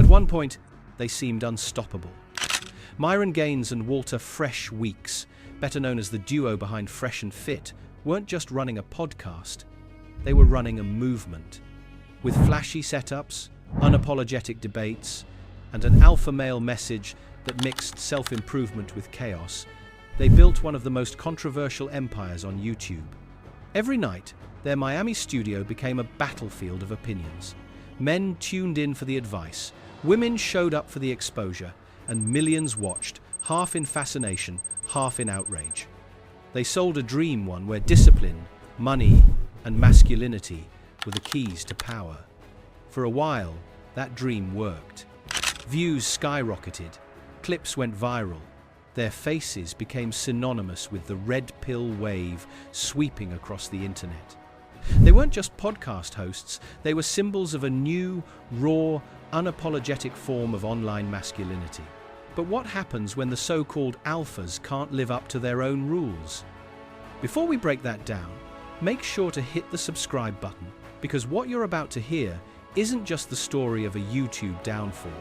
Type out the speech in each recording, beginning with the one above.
one point, they seemed unstoppable. Myron Gaines and Walter Fresh Weeks, better known as the duo behind Fresh and Fit, weren't just running a podcast, they were running a movement. With flashy setups, unapologetic debates, and an alpha male message that mixed self-improvement with chaos, they built one of the most controversial empires on YouTube. Every night, their Miami studio became a battlefield of opinions. Men tuned in for the advice, women showed up for the exposure, and millions watched, half in fascination, half in outrage. They sold a dream, one where discipline, money, and masculinity were the keys to power. For a while, that dream worked. Views skyrocketed, clips went viral. Their faces became synonymous with the red pill wave sweeping across the internet. They weren't just podcast hosts, they were symbols of a new, raw, unapologetic form of online masculinity. But what happens when the so-called alphas can't live up to their own rules? Before we break that down, make sure to hit the subscribe button, because what you're about to hear isn't just the story of a YouTube downfall.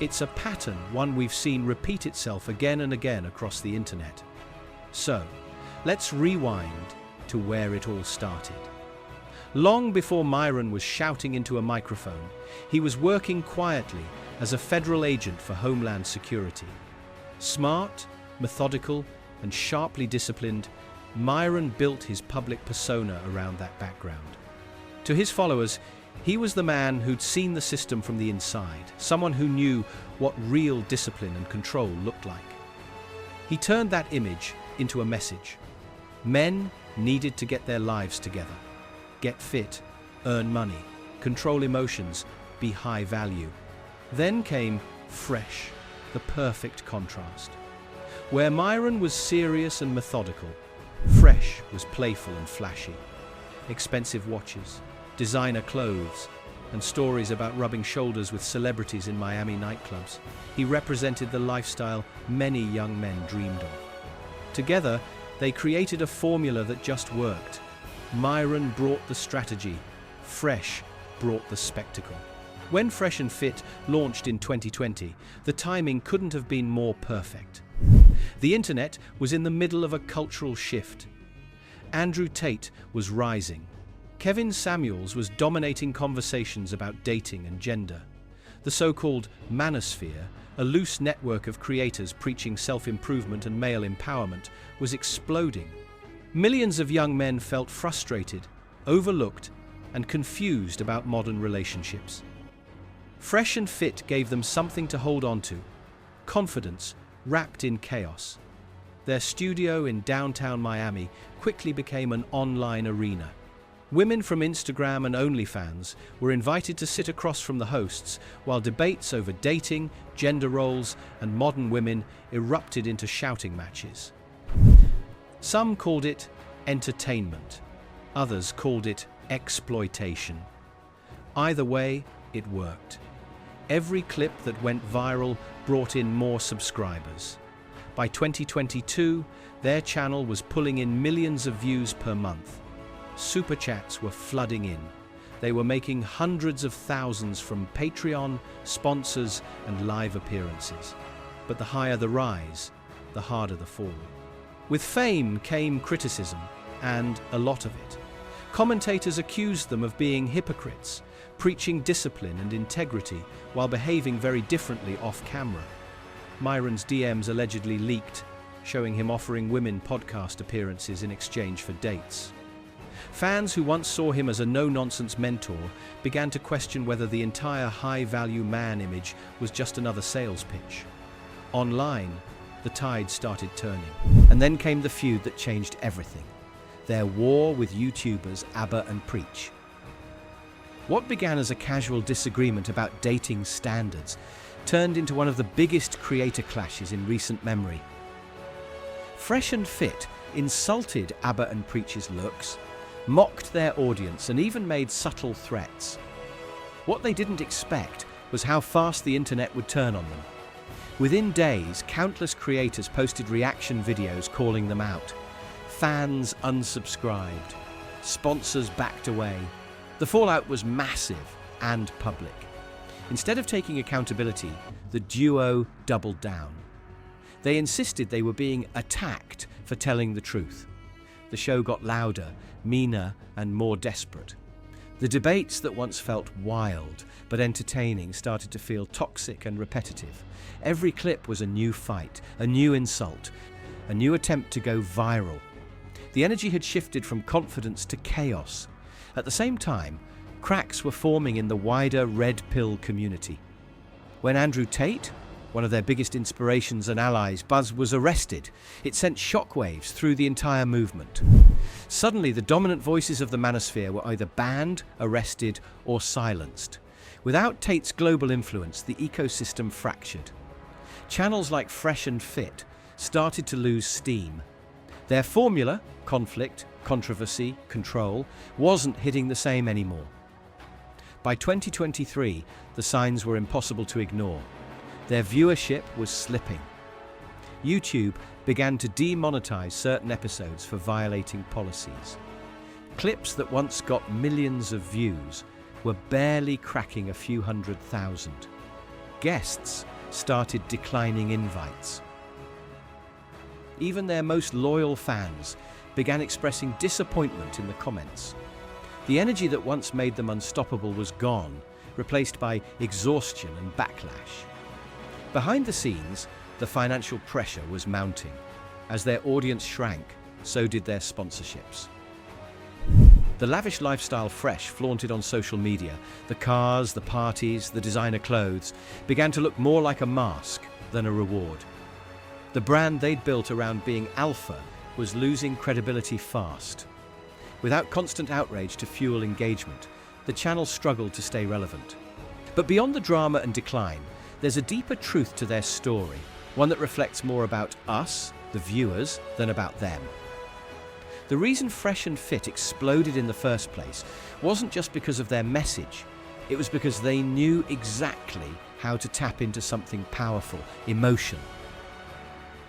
It's a pattern, one we've seen repeat itself again and again across the internet. So, let's rewind to where it all started. Long before Myron was shouting into a microphone, he was working quietly as a federal agent for Homeland Security. Smart, methodical, and sharply disciplined, Myron built his public persona around that background. To his followers, he was the man who'd seen the system from the inside, someone who knew what real discipline and control looked like. He turned that image into a message. Men needed to get their lives together, get fit, earn money, control emotions, be high value. Then came Fresh, the perfect contrast. Where Myron was serious and methodical, Fresh was playful and flashy. Expensive watches, designer clothes, and stories about rubbing shoulders with celebrities in Miami nightclubs. He represented the lifestyle many young men dreamed of. Together, they created a formula that just worked. Myron brought the strategy, Fresh brought the spectacle. When Fresh and Fit launched in 2020, the timing couldn't have been more perfect. The internet was in the middle of a cultural shift. Andrew Tate was rising. Kevin Samuels was dominating conversations about dating and gender. The so-called manosphere, a loose network of creators preaching self-improvement and male empowerment, was exploding. Millions of young men felt frustrated, overlooked, and confused about modern relationships. Fresh and Fit gave them something to hold on to, confidence wrapped in chaos. Their studio in downtown Miami quickly became an online arena. Women from Instagram and OnlyFans were invited to sit across from the hosts, while debates over dating, gender roles, and modern women erupted into shouting matches. Some called it entertainment, others called it exploitation. Either way, it worked. Every clip that went viral brought in more subscribers. By 2022, their channel was pulling in millions of views per month. Super chats were flooding in. They were making hundreds of thousands from Patreon, sponsors, and live appearances. But the higher the rise, the harder the fall. With fame came criticism, and a lot of it. Commentators accused them of being hypocrites, preaching discipline and integrity while behaving very differently off-camera. Myron's DMs allegedly leaked, showing him offering women podcast appearances in exchange for dates. Fans who once saw him as a no-nonsense mentor began to question whether the entire high-value man image was just another sales pitch. Online, the tide started turning. And then came the feud that changed everything. Their war with YouTubers Abba and Preach. What began as a casual disagreement about dating standards turned into one of the biggest creator clashes in recent memory. Fresh and Fit insulted Abba and Preach's looks, mocked their audience, and even made subtle threats. What they didn't expect was how fast the internet would turn on them. Within days, countless creators posted reaction videos calling them out. Fans unsubscribed. Sponsors backed away. The fallout was massive and public. Instead of taking accountability, the duo doubled down. They insisted they were being attacked for telling the truth. The show got louder, meaner, and more desperate. The debates that once felt wild but entertaining started to feel toxic and repetitive. Every clip was a new fight, a new insult, a new attempt to go viral. The energy had shifted from confidence to chaos. At the same time, cracks were forming in the wider red pill community. When Andrew Tate, one of their biggest inspirations and allies, was arrested, it sent shockwaves through the entire movement. Suddenly, the dominant voices of the manosphere were either banned, arrested, or silenced. Without Tate's global influence, the ecosystem fractured. Channels like Fresh and Fit started to lose steam. Their formula, conflict, controversy, control, wasn't hitting the same anymore. By 2023, the signs were impossible to ignore. Their viewership was slipping. YouTube began to demonetize certain episodes for violating policies. Clips that once got millions of views were barely cracking a few 100,000. Guests started declining invites. Even their most loyal fans began expressing disappointment in the comments. The energy that once made them unstoppable was gone, replaced by exhaustion and backlash. Behind the scenes, the financial pressure was mounting. As their audience shrank, so did their sponsorships. The lavish lifestyle Fresh flaunted on social media, the cars, the parties, the designer clothes, began to look more like a mask than a reward. The brand they'd built around being alpha was losing credibility fast. Without constant outrage to fuel engagement, the channel struggled to stay relevant. But beyond the drama and decline, there's a deeper truth to their story, one that reflects more about us, the viewers, than about them. The reason Fresh and Fit exploded in the first place wasn't just because of their message. It was because they knew exactly how to tap into something powerful, emotion.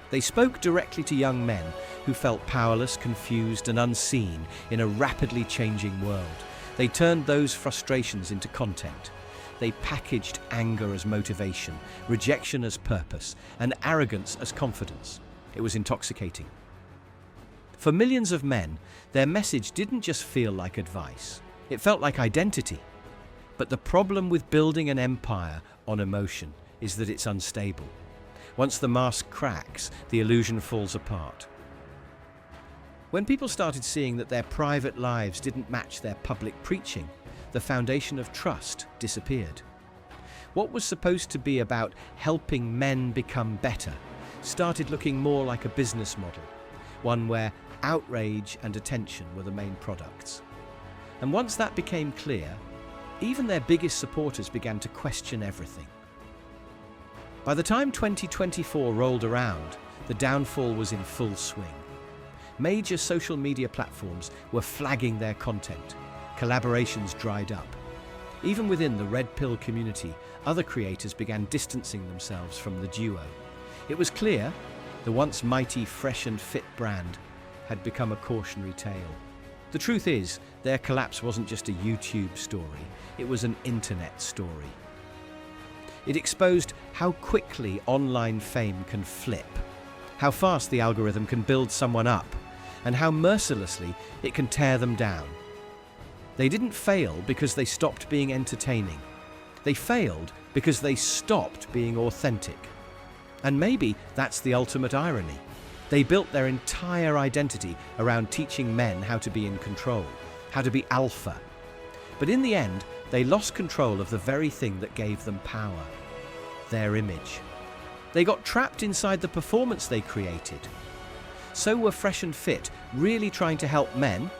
They spoke directly to young men who felt powerless, confused, and unseen in a rapidly changing world. They turned those frustrations into content. They packaged anger as motivation, rejection as purpose, and arrogance as confidence. It was intoxicating. For millions of men, their message didn't just feel like advice. It felt like identity. But the problem with building an empire on emotion is that it's unstable. Once the mask cracks, the illusion falls apart. When people started seeing that their private lives didn't match their public preaching, the foundation of trust disappeared. What was supposed to be about helping men become better started looking more like a business model, one where outrage and attention were the main products. And once that became clear, even their biggest supporters began to question everything. By the time 2024 rolled around, the downfall was in full swing. Major social media platforms were flagging their content. Collaborations dried up. Even within the red pill community, other creators began distancing themselves from the duo. It was clear the once mighty Fresh and Fit brand had become a cautionary tale. The truth is, their collapse wasn't just a YouTube story, it was an internet story. It exposed how quickly online fame can flip, how fast the algorithm can build someone up, and how mercilessly it can tear them down. They didn't fail because they stopped being entertaining. They failed because they stopped being authentic. And maybe that's the ultimate irony. They built their entire identity around teaching men how to be in control, how to be alpha. But in the end, they lost control of the very thing that gave them power, their image. They got trapped inside the performance they created. So were Fresh and Fit really trying to help men,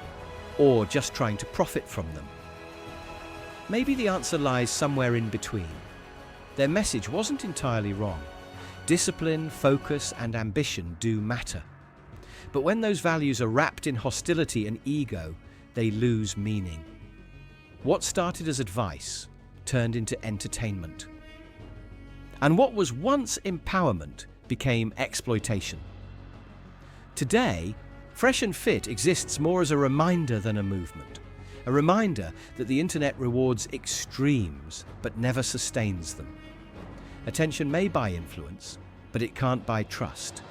or just trying to profit from them? Maybe the answer lies somewhere in between. Their message wasn't entirely wrong. Discipline, focus, and ambition do matter. But when those values are wrapped in hostility and ego, they lose meaning. What started as advice turned into entertainment. And what was once empowerment became exploitation. Today, Fresh and Fit exists more as a reminder than a movement, A reminder that the internet rewards extremes but never sustains them. Attention may buy influence, but it can't buy trust.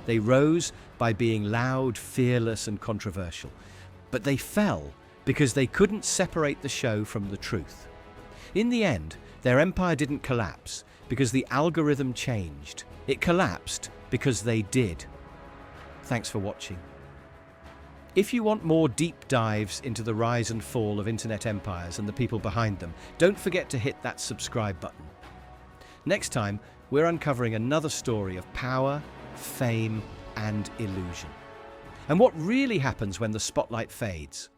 They rose by being loud, fearless, and controversial, but they fell because they couldn't separate the show from the truth. In the end, their empire didn't collapse because the algorithm changed. It collapsed because they did. Thanks for watching. If you want more deep dives into the rise and fall of internet empires and the people behind them, don't forget to hit that subscribe button. Next time, we're uncovering another story of power, fame, and illusion. And what really happens when the spotlight fades.